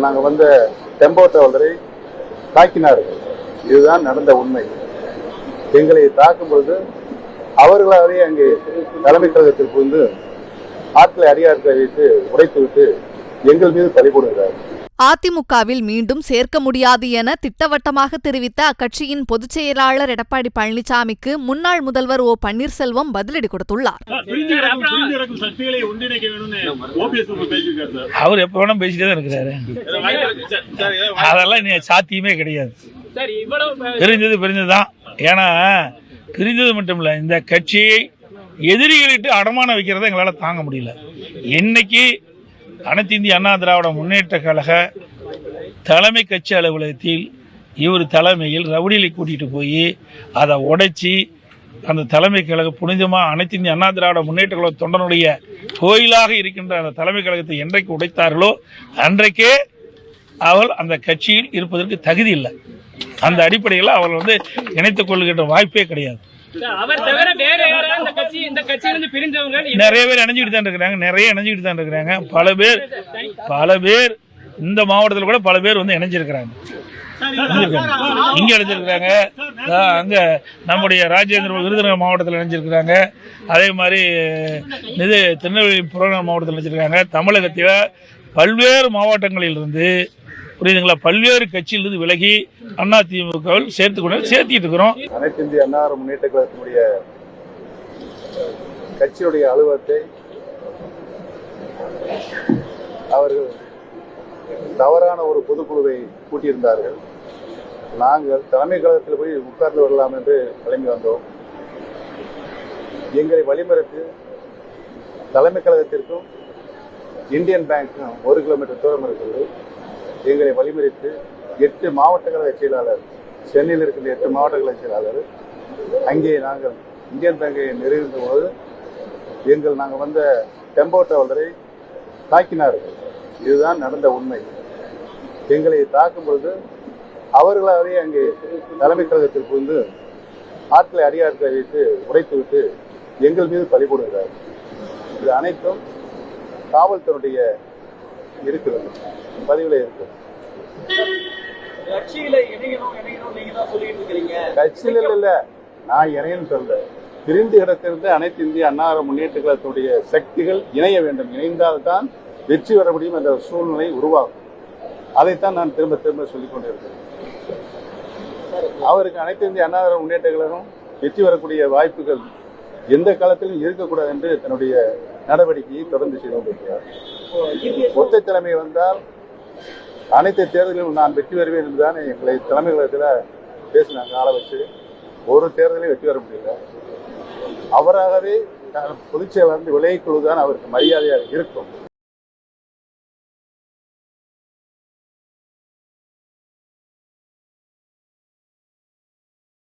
நாங்கள் வந்த டெம்போ டிராவலரை தாக்கினார்கள். இதுதான் நடந்த உண்மை. எங்களை தாக்கும் பொழுது அவர்களாவே அங்கே தலைமை கழகத்திற்கு வந்து ஆட்களை அதிகாரத்தை வைத்து உடைத்துவிட்டு எங்கள் மீது பறிபோடுகிறார். அதிமுகவில் மீண்டும் சேர்க்க முடியாது என திட்டவட்டமாக தெரிவித்த அக்கட்சியின் பொதுச் செயலாளர் எடப்பாடி பழனிசாமிக்கு முன்னாள் முதல்வர் ஓ பன்னீர்செல்வம் பதிலடி கொடுத்துள்ளார். அவர் எப்ப வேணா பேசிட்டே தான் இருக்கிறாரு. அதெல்லாம் சாத்தியமே கிடையாது. பிரிஞ்சதுதான். ஏன்னா பிரிஞ்சது மட்டும் இல்ல, இந்த கட்சியை எதிரிகளிட்டு அடமான வைக்கிறத எங்களால தாங்க முடியல. இன்னைக்கு அனைத்து இந்திய அண்ணா திராவிட முன்னேற்ற கழக தலைமை கட்சி அலுவலகத்தில் இவர் தலைமையில் ரவுடிகளை கூட்டிட்டு போய் அதை உடைச்சி அந்த தலைமை கழக புனிதமாக அனைத்து இந்திய அண்ணா திராவிட முன்னேற்ற கழக தொண்டனுடைய கோயிலாக இருக்கின்ற அந்த தலைமை கழகத்தை என்றைக்கு உடைத்தார்களோ அன்றைக்கே அவள் அந்த கட்சியில் இருப்பதற்கு தகுதி இல்லை. அந்த அடிப்படையில் அவள் இணைத்துக் கொள்கின்ற வாய்ப்பே கிடையாது. நிறைய பேர் இணைஞ்சிட்டு தான் இருக்கிறாங்க. பல பேர் இந்த மாவட்டத்தில் கூட பல பேர் இணைஞ்சிருக்கிறாங்க. இங்க இணைஞ்சிருக்கிறாங்க. அங்க நம்முடைய ராஜேந்திர விருதுநகர் மாவட்டத்தில் இணைஞ்சிருக்கிறாங்க. அதே மாதிரி இது திருநெல்வேலி புறநகர் மாவட்டத்தில் இணைஞ்சிருக்காங்க. தமிழகத்தில் பல்வேறு மாவட்டங்களில் இருந்து புரியுதுங்களா, பல்வேறு கட்சியிலிருந்து விலகி அதிமுகவில் சேர்த்திட்டு இருக்கிறோம். அனைத்து இந்திய அண்ணா முன்னேற்ற கழகத்தினுடைய கட்சியுடைய அலுவலகத்தை அவர்கள் தவறான ஒரு பொதுக்குழுவை கூட்டியிருந்தார்கள். நாங்கள் தலைமை கழகத்தில் போய் உட்கார்ந்து வரலாம் என்று கிளம்பி வந்தோம். எங்களை வழிமறித்து தலைமை கழகத்திற்கும் இந்தியன் பேங்க்கும் 1 கிலோமீட்டர் தூரம் இருக்கிறது. எங்களை வழிமறித்து 8 மாவட்ட கழக செயலாளர், சென்னையில் இருக்கின்ற 8 மாவட்ட கழக செயலாளர் அங்கே நாங்கள் இந்தியன் பேங்கை நெருங்கின்ற போது நாங்கள் வந்த டெம்போ டிராவலரை தாக்கினார்கள். இதுதான் நடந்த உண்மை. எங்களை தாக்கும் பொழுது அவர்களாவே அங்கே தலைமை கழகத்திற்கு வந்து ஆட்களை அதிகாரத்தை வைத்து உடைத்துவிட்டு எங்கள் மீது பறிபோடுகிறார். இது அனைத்தும் காவல்துறையுடைய இருக்கிறது, பதிவில் இருக்கு. கட்சியில் இல்ல, நான் இணையன்னு சொல்றேன். பிரிந்து கிடக்கிறது அனைத்து இந்திய அண்ணா முன்னேற்ற கழகத்துடைய சக்திகள் இணைய வேண்டும். இணைந்தால்தான் வெற்றி பெற முடியும் என்ற சூழ்நிலை உருவாகும். அதைத்தான் நான் திரும்ப திரும்ப சொல்லிக் கொண்டிருக்கிறேன். அவருக்கு அனைத்து இந்திய அண்ணா முன்னேற்ற கழகம் வெற்றி பெறக்கூடிய வாய்ப்புகள் எந்த காலத்திலும் இருக்கக்கூடாது என்று தன்னுடைய நடவடிக்கையை தொடர்ந்து செய்து கொண்டிருக்கிறார். ஒற்றை தலைமை வந்தால் அனைத்து தேர்தலிலும் நான் வெற்றி பெறுவேன் என்றுதான் எங்களை தலைமை கழகத்தில் பேசினாங்க. ஆள வச்சு ஒரு தேர்தலையும் வெற்றி பெற முடியல. அவராகவே பொதுச் செயலாளர் விலகிக் கொள்வதுதான் அவருக்கு மரியாதையாக இருக்கும்.